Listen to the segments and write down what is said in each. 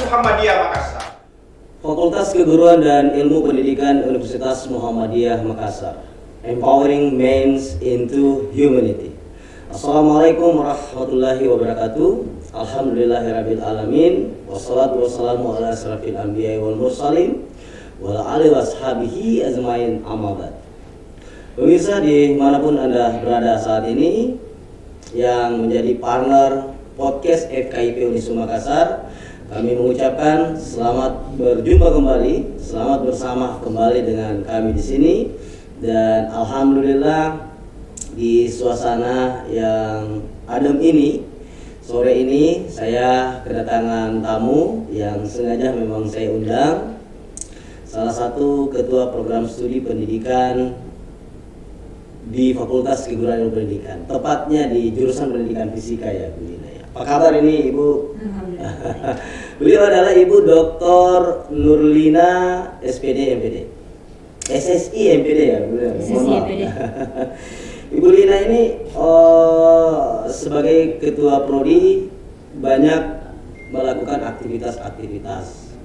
Muhammadiyah Makassar. Fakultas Keguruan dan Ilmu Pendidikan Universitas Muhammadiyah Makassar. Empowering Minds into Humanity. Assalamualaikum warahmatullahi wabarakatuh. Alhamdulillahirabbil alamin. Wassalatu wassalamu ala asrafil anbiya'i wal mursalin wa ala alihi washabihi ajmain, amma ba'd. Pemirsa dimanapun Anda berada saat ini yang menjadi partner podcast FKIP Unisu Makassar, kami mengucapkan selamat berjumpa kembali, selamat bersama kembali dengan kami di sini. Dan alhamdulillah di suasana yang adem ini, sore ini saya kedatangan tamu yang sengaja memang saya undang, salah satu ketua program studi pendidikan di Fakultas Keguruan dan Pendidikan, tepatnya di jurusan Pendidikan Fisika ya, Bu Lina ya. Apa kabar ini Ibu? Beliau adalah Ibu Dr. Nurlina SPD MPD. SSI MPD ya, Bu Lina. SSI MPD. Ibu Lina ini sebagai ketua prodi banyak melakukan aktivitas-aktivitas.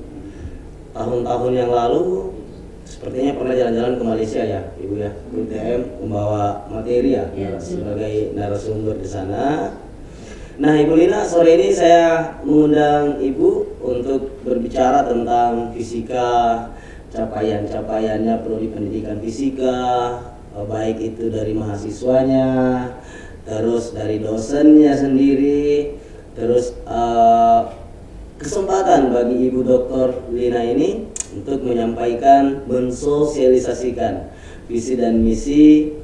Tahun-tahun yang lalu sepertinya pernah jalan-jalan ke Malaysia ya, Ibu ya, UTM membawa materi ya, sebagai narasumber di sana. Nah, Ibu Lina, sore ini saya mengundang Ibu untuk berbicara tentang fisika, capaian-capaiannya prodi pendidikan fisika, baik itu dari mahasiswanya, terus dari dosennya sendiri, terus kesempatan bagi Ibu Dr. Lina ini untuk menyampaikan, mensosialisasikan visi dan misi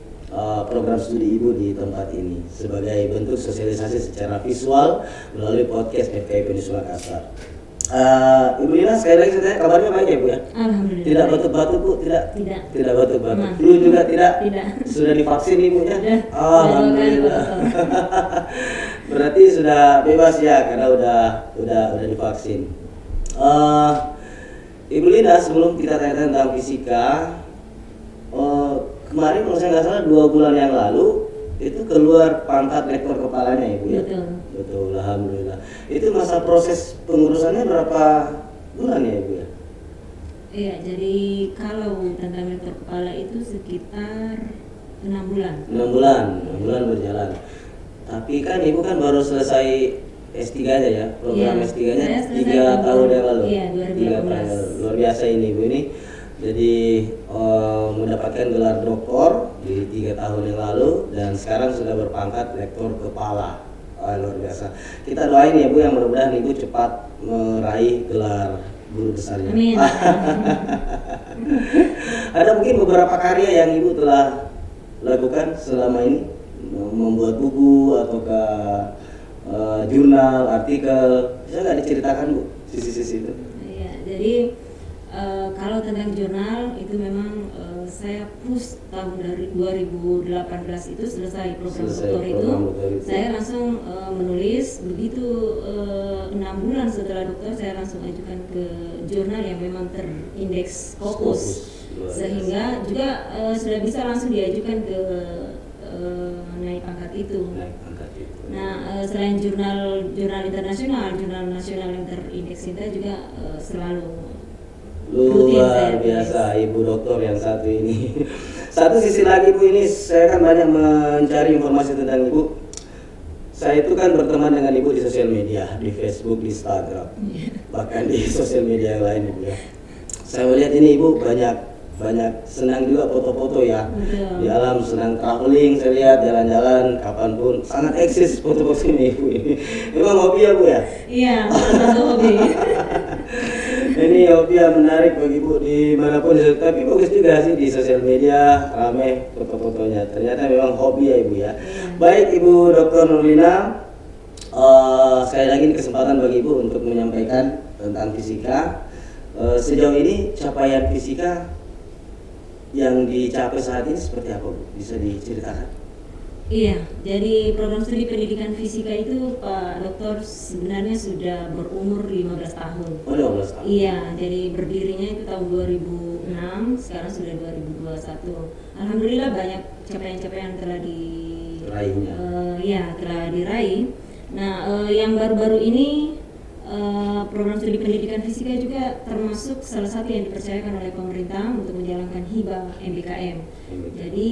program studi Ibu di tempat ini sebagai bentuk sosialisasi secara visual melalui podcast FKIP Unisu Makassar. Ibu Lina, sekali lagi saya tanya, kabarnya baik ya Bu ya? Alhamdulillah. Tidak batuk-batuk Bu? Tidak? Tidak. Tidak batuk-batuk. Nah. Flu juga tidak? Tidak. Sudah divaksin Ibu ya? Sudah. Alhamdulillah. Berarti sudah bebas ya karena udah divaksin. Ibu Lina, sebelum kita tanya tentang fisika, kemarin kalau saya nggak salah 2 bulan yang lalu itu keluar pangkat rektor kepalanya Ibu ya? Betul, alhamdulillah. Itu masa proses pengurusannya berapa bulan ya Ibu ya? Iya, jadi kalau tentang rektor kepala itu sekitar 6 bulan. 6 bulan berjalan. Tapi kan Ibu kan baru selesai S3-nya ya, program Iya, S3-nya saya 3 selesai tahun yang lalu. Iya, 3 tahun yang 2018. lalu. Luar biasa ini Ibu ini. Jadi mendapatkan gelar doktor di 3 tahun yang lalu dan sekarang sudah berpangkat rektor kepala. Luar biasa. Kita doain ya Bu yang mudah-mudahan Ibu cepat meraih gelar guru besarnya. Amin. Ada mungkin beberapa karya yang Ibu telah lakukan selama ini, membuat buku ataukah jurnal, artikel, bisa nggak diceritakan Bu sisi-sisi itu? Iya, jadi kalau tentang jurnal itu memang saya push tahun dari 2018 itu selesai program doktor itu. Saya langsung menulis, begitu 6 bulan setelah dokter saya langsung ajukan ke jurnal yang memang terindeks Scopus. Sehingga juga sudah bisa langsung diajukan ke naik pangkat itu. Nah, selain jurnal internasional, jurnal nasional yang terindeks kita juga selalu luar biasa Ibu Doktor yang satu ini. Satu sisi lagi Bu, ini saya kan banyak mencari informasi tentang Ibu. Saya itu kan berteman dengan Ibu di sosial media, di Facebook, di Instagram, bahkan di sosial media yang lain Ibu ya. Saya melihat ini Ibu banyak senang juga foto-foto ya. Di alam senang traveling, saya lihat jalan-jalan kapanpun, sangat eksis foto-foto ini Ibu ini. Memang hobi ya Bu ya? Iya, satu hobi. Ini hobi yang menarik bagi Bu dimanapun, tapi bagus juga sih di sosial media ramai foto-fotonya. Ternyata memang hobi ya Ibu ya. Baik Ibu Dr. Nurlina, sekali lagi ini kesempatan bagi Ibu untuk menyampaikan tentang fisika. Sejauh ini capaian fisika yang dicapai saat ini seperti apa Bu? Bisa diceritakan? Iya, jadi program studi pendidikan fisika itu Pak Dokter sebenarnya sudah berumur 15 tahun. Oh, 15 tahun. Iya, jadi berdirinya itu tahun 2006, sekarang sudah 2021. Alhamdulillah banyak capaian-capaian telah diraih. Raihnya. Telah diraih. Nah, yang baru-baru ini program studi pendidikan fisika juga termasuk salah satu yang dipercayakan oleh pemerintah untuk menjalankan hibah MBKM. Jadi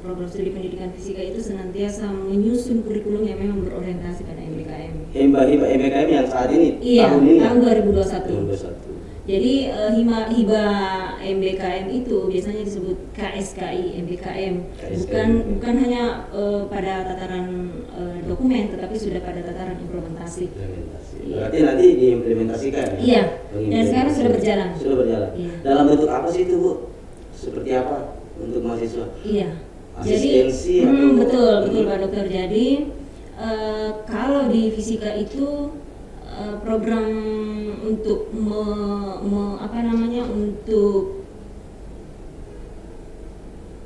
program studi pendidikan fisika itu senantiasa menyusun kurikulum yang memang berorientasi pada MBKM. Hibah MBKM yang saat ini Iya, tahun ini tahun 2021. 2021. Jadi hibah MBKM itu biasanya disebut KSKI MBKM, bukan hanya pada tataran dokumen, tetapi sudah pada tataran implementasi. Berarti nanti diimplementasikan ya? Iya, dan sekarang sudah berjalan. Sudah berjalan. Iya. Dalam bentuk apa sih itu, Bu? Seperti apa untuk mahasiswa? Iya. Asistensi Jadi, atau betul Pak Dokter. Jadi kalau di fisika itu program untuk untuk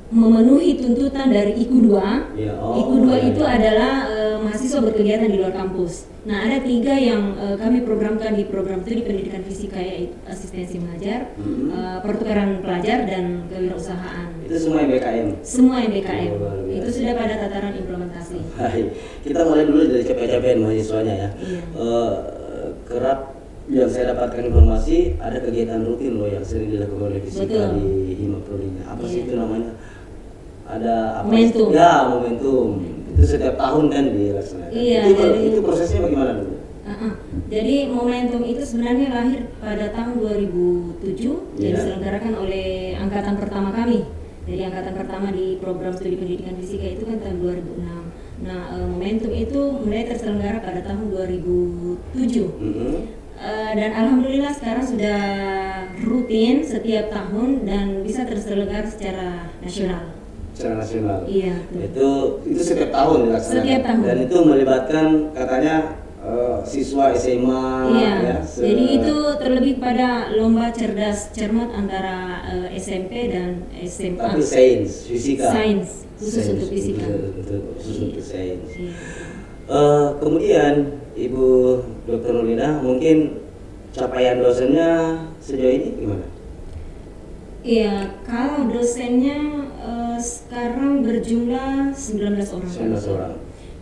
memenuhi tuntutan dari IKU 2. Ya, IKU 2 itu adalah mahasiswa berkegiatan di luar kampus. Nah, ada 3 yang kami programkan di program studi pendidikan fisika, yaitu asistensi mengajar, pertukaran pelajar, dan kewirausahaan. Itu semua MBKM? Semua MBKM. Itu sudah pada tataran implementasi. Baik, kita mulai dulu dari capaian-capaian mahasiswanya ya. Iya. Kerap yang saya dapatkan informasi ada kegiatan rutin loh yang sering dilakukan oleh fisika. Betul. Di Hima Prodinya. Apa sih Iya. itu namanya? Ada apa? Momentum. Ya, momentum. Itu setiap tahun kan dilaksanakan. Iya, Itu prosesnya bagaimana dulu? Jadi momentum itu sebenarnya lahir pada tahun 2007 dan Iya. diselenggarakan oleh angkatan pertama kami. Jadi angkatan pertama di program studi pendidikan fisika itu kan tahun 2006. Nah, momentum itu mulai terselenggara pada tahun 2007. Dan alhamdulillah sekarang sudah rutin setiap tahun dan bisa terselenggara secara nasional. Secara nasional. Iya. Itu setiap tahun dilaksanakan. Setiap tahun. Dan itu melibatkan katanya siswa SMA. Iya. Ya, Jadi itu terlebih pada lomba cerdas cermat antara SMP dan SMA. Tapi sains, fisika. Sains, khusus Sains, untuk fisika. Khusus untuk sains. Iya. Kemudian Ibu Dr. Nurlina, mungkin capaian dosennya sejauh ini gimana? Iya, kalau dosennya sekarang berjumlah 19 orang. 19 orang.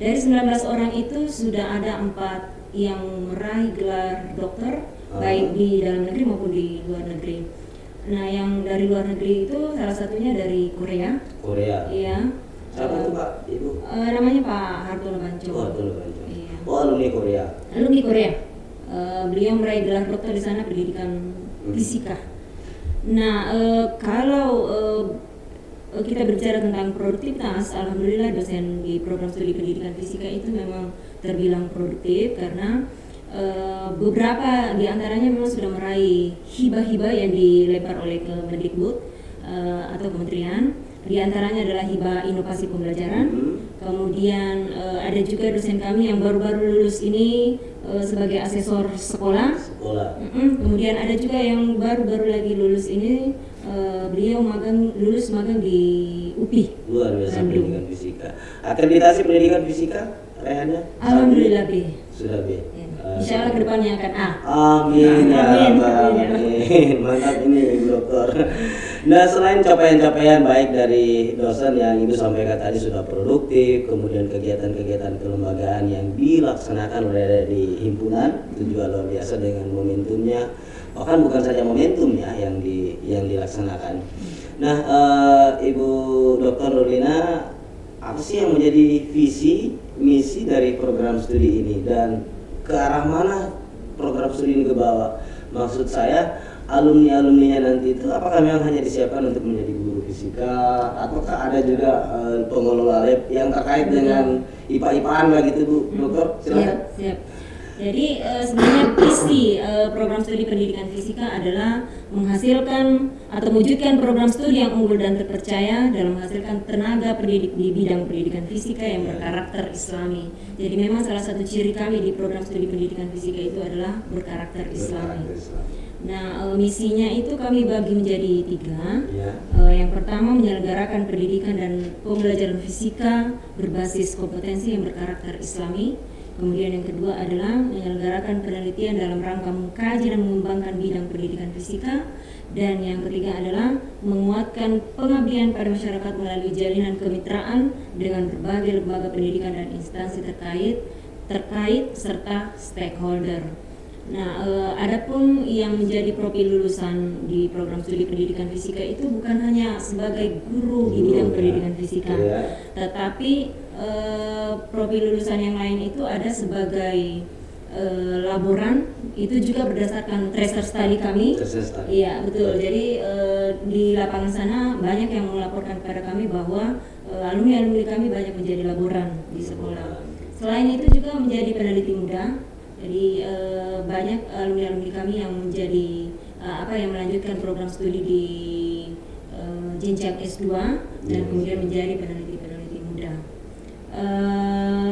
Dari 19 orang itu sudah ada 4 yang meraih gelar dokter, baik di dalam negeri maupun di luar negeri. Nah, yang dari luar negeri itu salah satunya dari Korea. Korea. Iya. Siapa itu Pak, Ibu? Namanya Pak Hartono Banco. Oh, Hartono Banco. Iya. Oh, alumni Korea. Alumni Korea. Beliau meraih gelar dokter di sana pendidikan fisika. Nah, kalau kita berbicara tentang produktivitas, alhamdulillah dosen di program studi pendidikan fisika itu memang terbilang produktif karena beberapa di antaranya memang sudah meraih hibah-hibah yang dilempar oleh Kemendikbud atau kementerian. Di antaranya adalah hibah inovasi pembelajaran. Kemudian ada juga dosen kami yang baru-baru lulus ini sebagai asesor sekolah. Kemudian ada juga yang baru-baru lagi lulus ini, beliau lulus magang di UPI. Luar biasa pendidikan fisika. Akreditasi pendidikan fisika, rehannya? Alhamdulillah B. Sudah B. Insya Allah kedepannya akan A. Amin ya Rabbal Alamin. Mantap ini Ibu Dokter. Nah, selain capaian-capaian baik dari dosen yang Ibu sampaikan tadi sudah produktif, kemudian kegiatan-kegiatan kelembagaan yang dilaksanakan oleh di himpunan itu juga luar biasa dengan momentumnya. Bahkan bukan saja momentumnya yang dilaksanakan. Nah, Ibu Dokter Nurlina, apa sih yang menjadi visi misi dari program studi ini dan ke arah mana program studi ini kebawa? Maksud saya, alumni-alumninya nanti itu apakah memang hanya disiapkan untuk menjadi guru fisika, ataukah ada juga pengelola lab yang terkait dengan IPA-IPAan lah gitu, Bu Dokter? Silakan. Siap. Jadi sebenarnya visi program studi pendidikan fisika adalah menghasilkan atau mewujudkan program studi yang unggul dan terpercaya dalam menghasilkan tenaga pendidik di bidang pendidikan fisika yang berkarakter Islami. Jadi memang salah satu ciri kami di program studi pendidikan fisika itu adalah berkarakter Islami. Nah, misinya itu kami bagi menjadi 3. Yang pertama menyelenggarakan pendidikan dan pembelajaran fisika berbasis kompetensi yang berkarakter Islami. Kemudian yang kedua adalah menyelenggarakan penelitian dalam rangka mengkaji dan mengembangkan bidang pendidikan fisika. Dan yang ketiga adalah menguatkan pengabdian pada masyarakat melalui jalinan kemitraan dengan berbagai lembaga pendidikan dan instansi terkait serta stakeholder. Nah, adapun yang menjadi profil lulusan di program studi pendidikan fisika itu bukan hanya sebagai guru di bidang pendidikan fisika, tetapi profil lulusan yang lain itu ada sebagai laboran, itu juga berdasarkan tracer study kami. Iya betul. Jadi di lapangan sana banyak yang melaporkan kepada kami bahwa alumni kami banyak menjadi laboran di sekolah. Selain itu juga menjadi peneliti muda. Jadi banyak alumni kami yang menjadi yang melanjutkan program studi di jenjang S2 dan kemudian menjadi peneliti muda.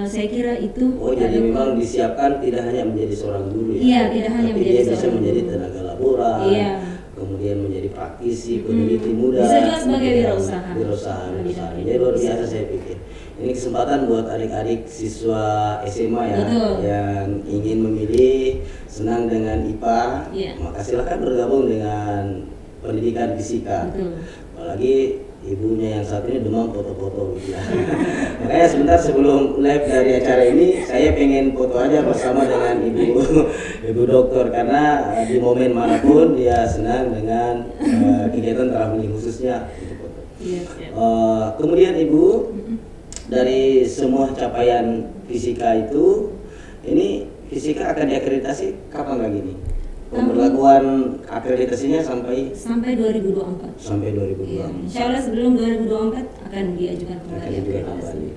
Saya kira itu. Jadi memang disiapkan tidak hanya menjadi seorang guru ya. Iya, tidak hanya tapi menjadi dia bisa menjadi tenaga laboran. Iya. Kemudian menjadi praktisi, peneliti muda. Bisa juga sebagai wirausaha. Ini luar biasa saya pikir. Ini kesempatan buat adik-adik siswa SMA ya. Betul. Yang ingin memilih, senang dengan IPA, maka silakan bergabung dengan pendidikan fisika. Betul. Apalagi ibunya yang saat ini demam foto-foto gitu ya. Makanya sebentar sebelum live dari acara ini saya pengen foto aja bersama dengan ibu dokter, karena di momen manapun dia senang dengan kegiatan terapi khususnya untuk foto. Kemudian Ibu, dari semua capaian fisika itu, ini fisika akan diakreditasi kapan lagi nih? Pemberlakuan akreditasinya sampai 2024. Sampai 2024. Ya, insya Allah sebelum 2024 akan diajukan kembali akreditasi.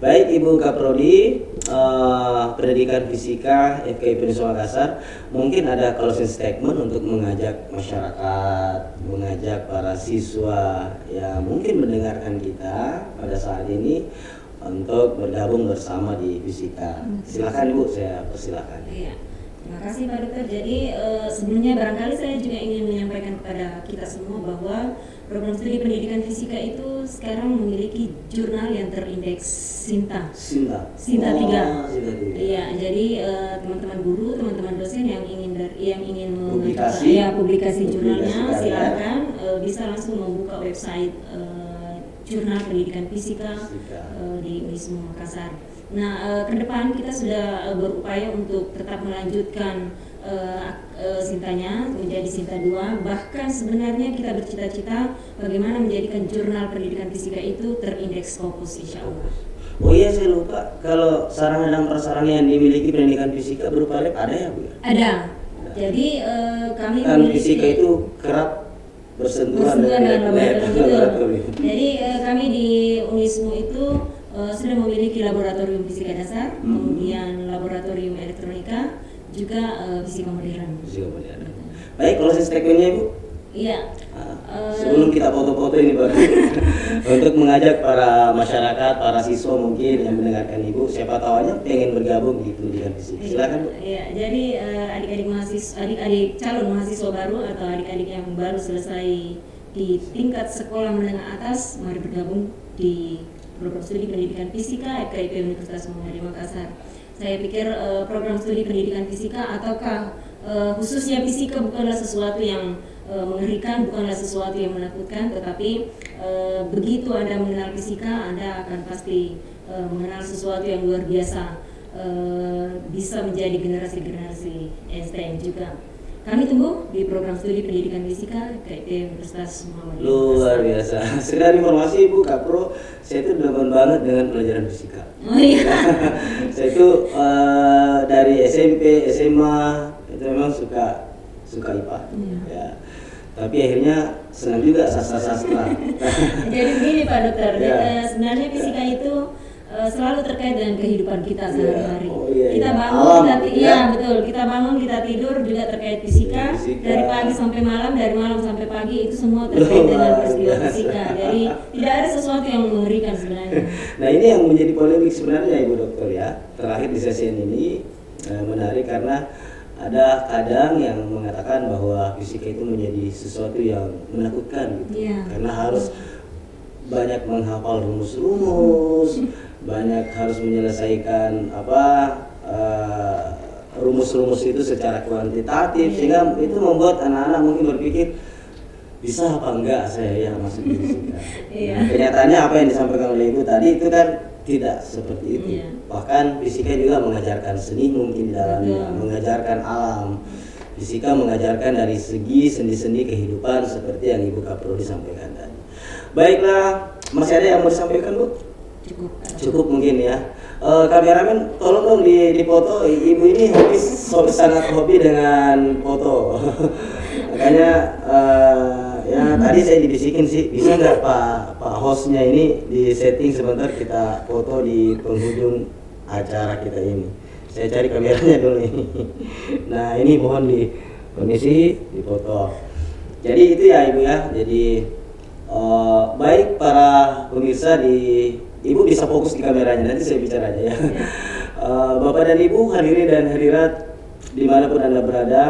Baik Ibu Kaprodi Pendidikan Fisika FKIP Uniswa Makassar, mungkin ada closing statement untuk mengajak masyarakat, mengajak para siswa yang mungkin mendengarkan kita pada saat ini untuk bergabung bersama di fisika. Silakan Ibu, saya persilakan. Iya. Terima kasih Pak Dokter. Jadi sebelumnya barangkali saya juga ingin menyampaikan kepada kita semua bahwa program studi pendidikan fisika itu sekarang memiliki jurnal yang terindeks Sinta 3. Iya, jadi teman-teman guru, teman-teman dosen yang ingin publikasi jurnalnya, silakan bisa langsung membuka website jurnal pendidikan fisika di Uniswa Makassar. Nah, ke depan kita sudah berupaya untuk tetap melanjutkan Sintanya menjadi Sinta 2. Bahkan sebenarnya kita bercita-cita bagaimana menjadikan jurnal pendidikan fisika itu terindeks Scopus, insya Allah. Oh iya, saya lupa, kalau sarana dan prasarana yang dimiliki pendidikan fisika berupa lab ada ya Bu? Ada. Jadi kami memiliki fisika itu kerap bersentuhan dengan laboratorium. Jadi kami di Unismu itu sudah memiliki laboratorium fisika dasar, kemudian laboratorium elektronika, juga fisika modern. Baik, closing statement-nya Ibu. Iya. Sebelum kita foto-foto ini Pak, untuk mengajak para masyarakat, para siswa mungkin yang mendengarkan Ibu, siapa tahu aja pengen bergabung di pendidikan fisika. Silakan Bu. Iya, jadi adik-adik calon mahasiswa baru atau adik-adik yang baru selesai di tingkat sekolah menengah atas, mari bergabung di program studi pendidikan fisika FKIP Universitas Muhammadiyah Makassar. Saya pikir program studi pendidikan fisika ataukah khususnya fisika bukanlah sesuatu yang mengerikan, bukanlah sesuatu yang menakutkan, tetapi begitu Anda mengenal fisika, Anda akan pasti mengenal sesuatu yang luar biasa, bisa menjadi generasi-generasi STM juga. Kami tunggu di program studi pendidikan fisika KIP Universitas Muhammadiyah. Luar biasa. Sekedar informasi Ibu Kapro, saya itu demen banget dengan pelajaran fisika. Oh iya. Saya itu dari SMP, SMA itu memang suka IPA. Ya. Tapi akhirnya senang juga sastra-sastra. Jadi begini Pak Dokter, sebenarnya fisika itu selalu terkait dengan kehidupan kita sehari-hari. Kita bangun, kita bangun, kita tidur juga terkait fisika. Dari pagi sampai malam, dari malam sampai pagi itu semua terkait dengan peristiwa fisika. Jadi tidak ada sesuatu yang mengerikan sebenarnya. Nah ini yang menjadi polemik sebenarnya Ibu Dokter ya. Terakhir di sesi ini menarik karena ada kadang yang mengatakan bahwa fisika itu menjadi sesuatu yang menakutkan gitu. Karena harus banyak menghafal rumus-rumus, banyak harus menyelesaikan rumus-rumus itu secara kuantitatif, sehingga itu membuat anak-anak mungkin berpikir bisa apa enggak saya ya masuk di fisika. Kenyataannya apa yang disampaikan oleh Ibu tadi itu kan tidak seperti itu. Iya. Bahkan fisika juga mengajarkan seni mungkin di dalamnya, Betul. mengajarkan alam. Fisika mengajarkan dari segi sendi-sendi kehidupan seperti yang Ibu Kaprodi sampaikan tadi. Baiklah, masih ada yang mau disampaikan, Bu? Cukup. Cukup mungkin ya. Kameramen tolong dong di foto. Ibu ini sangat hobi dengan foto. Makanya ya tadi saya dibisikin sih, bisa nggak Pak hostnya ini di setting sebentar kita foto di penghujung acara kita ini. Saya cari kameranya dulu ini. Nah ini mohon di kondisi di foto. Jadi itu ya Ibu ya. Jadi baik para pemirsa Ibu bisa fokus di kameranya, nanti saya bicara aja ya. Bapak dan Ibu hadirin dan hadirat dimanapun Anda berada,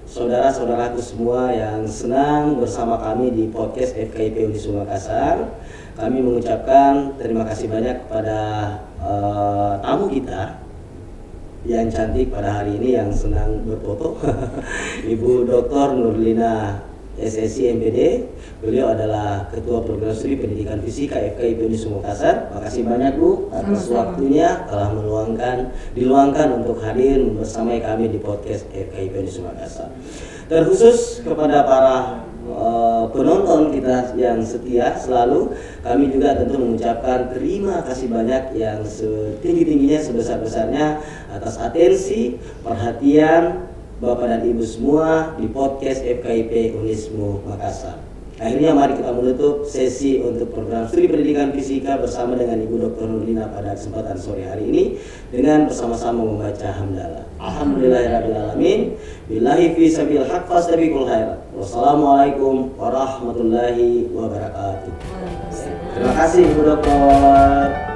saudara-saudaraku semua yang senang bersama kami di podcast FKIP Unisma Makassar, kami mengucapkan terima kasih banyak kepada tamu kita yang cantik pada hari ini yang senang berfoto, Ibu Dr. Nurlina SSI MPD. Beliau adalah Ketua Program Studi Pendidikan Fisika FKIP Unisma Makassar. Makasih banyak Bu atas waktunya telah diluangkan untuk hadir bersama kami di podcast FKIP Unisma Makassar. Terkhusus kepada para penonton kita yang setia selalu, kami juga tentu mengucapkan terima kasih banyak yang setinggi-tingginya, sebesar-besarnya atas atensi, perhatian Bapak dan Ibu semua di podcast FKIP Unisma Makassar. Akhirnya mari kita menutup sesi untuk program studi pendidikan fisika bersama dengan Ibu Dr. Nurlina pada kesempatan sore hari ini dengan bersama-sama membaca hamdalah. Alhamdulillahirabbil alamin. Billahi fi sabil haq fastabiqul khairat. Wassalamualaikum warahmatullahi wabarakatuh. Waalaikumsalam. Terima kasih Ibu Dokter.